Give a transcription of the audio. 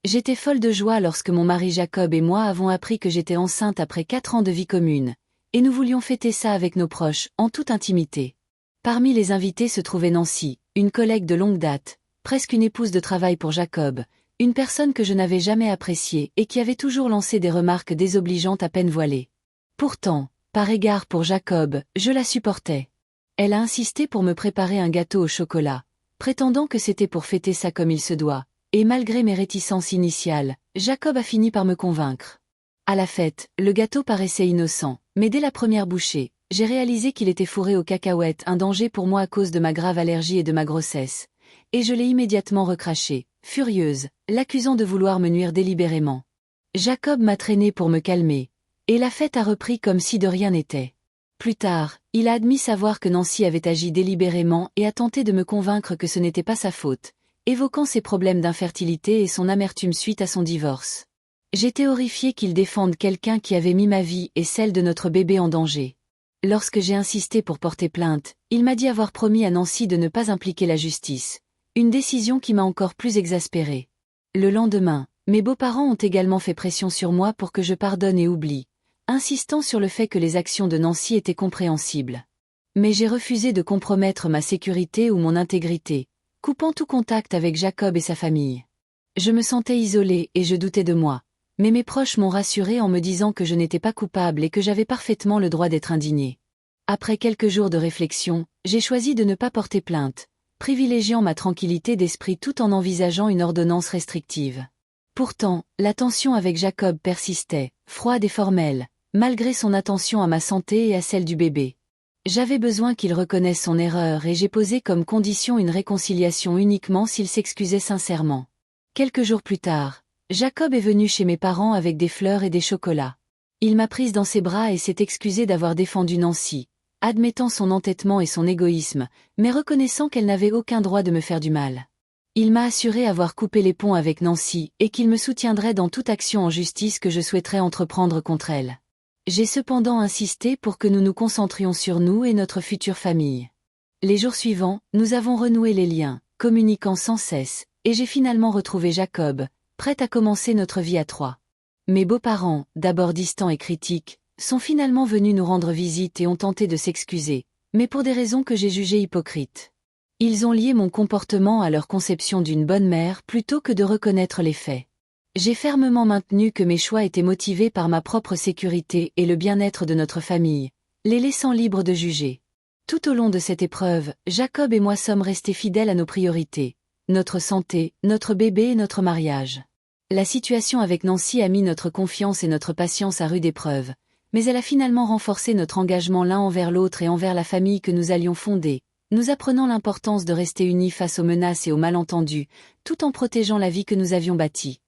J'étais folle de joie lorsque mon mari Jacob et moi avons appris que j'étais enceinte après 4 ans de vie commune, et nous voulions fêter ça avec nos proches, en toute intimité. Parmi les invités se trouvait Nancy, une collègue de longue date, presque une épouse de travail pour Jacob, une personne que je n'avais jamais appréciée et qui avait toujours lancé des remarques désobligeantes à peine voilées. Pourtant, par égard pour Jacob, je la supportais. Elle a insisté pour me préparer un gâteau au chocolat, prétendant que c'était pour fêter ça comme il se doit, et malgré mes réticences initiales, Jacob a fini par me convaincre. À la fête, le gâteau paraissait innocent, mais dès la première bouchée, j'ai réalisé qu'il était fourré aux cacahuètes, un danger pour moi à cause de ma grave allergie et de ma grossesse, et je l'ai immédiatement recraché, furieuse, l'accusant de vouloir me nuire délibérément. Jacob m'a traîné pour me calmer, et la fête a repris comme si de rien n'était. Plus tard, il a admis savoir que Nancy avait agi délibérément et a tenté de me convaincre que ce n'était pas sa faute, évoquant ses problèmes d'infertilité et son amertume suite à son divorce. J'étais horrifiée qu'il défende quelqu'un qui avait mis ma vie et celle de notre bébé en danger. Lorsque j'ai insisté pour porter plainte, il m'a dit avoir promis à Nancy de ne pas impliquer la justice, une décision qui m'a encore plus exaspérée. Le lendemain, mes beaux-parents ont également fait pression sur moi pour que je pardonne et oublie, insistant sur le fait que les actions de Nancy étaient compréhensibles. Mais j'ai refusé de compromettre ma sécurité ou mon intégrité, coupant tout contact avec Jacob et sa famille. Je me sentais isolée et je doutais de moi, mais mes proches m'ont rassurée en me disant que je n'étais pas coupable et que j'avais parfaitement le droit d'être indignée. Après quelques jours de réflexion, j'ai choisi de ne pas porter plainte, privilégiant ma tranquillité d'esprit tout en envisageant une ordonnance restrictive. Pourtant, la tension avec Jacob persistait, froide et formelle, malgré son attention à ma santé et à celle du bébé. J'avais besoin qu'il reconnaisse son erreur et j'ai posé comme condition une réconciliation uniquement s'il s'excusait sincèrement. Quelques jours plus tard, Jacob est venu chez mes parents avec des fleurs et des chocolats. Il m'a prise dans ses bras et s'est excusé d'avoir défendu Nancy, admettant son entêtement et son égoïsme, mais reconnaissant qu'elle n'avait aucun droit de me faire du mal. Il m'a assuré avoir coupé les ponts avec Nancy et qu'il me soutiendrait dans toute action en justice que je souhaiterais entreprendre contre elle. J'ai cependant insisté pour que nous nous concentrions sur nous et notre future famille. Les jours suivants, nous avons renoué les liens, communiquant sans cesse, et j'ai finalement retrouvé Jacob, prête à commencer notre vie à 3. Mes beaux-parents, d'abord distants et critiques, sont finalement venus nous rendre visite et ont tenté de s'excuser, mais pour des raisons que j'ai jugées hypocrites. Ils ont lié mon comportement à leur conception d'une bonne mère plutôt que de reconnaître les faits. J'ai fermement maintenu que mes choix étaient motivés par ma propre sécurité et le bien-être de notre famille, les laissant libres de juger. Tout au long de cette épreuve, Jacob et moi sommes restés fidèles à nos priorités, notre santé, notre bébé et notre mariage. La situation avec Nancy a mis notre confiance et notre patience à rude épreuve, mais elle a finalement renforcé notre engagement l'un envers l'autre et envers la famille que nous allions fonder, nous apprenant l'importance de rester unis face aux menaces et aux malentendus, tout en protégeant la vie que nous avions bâtie.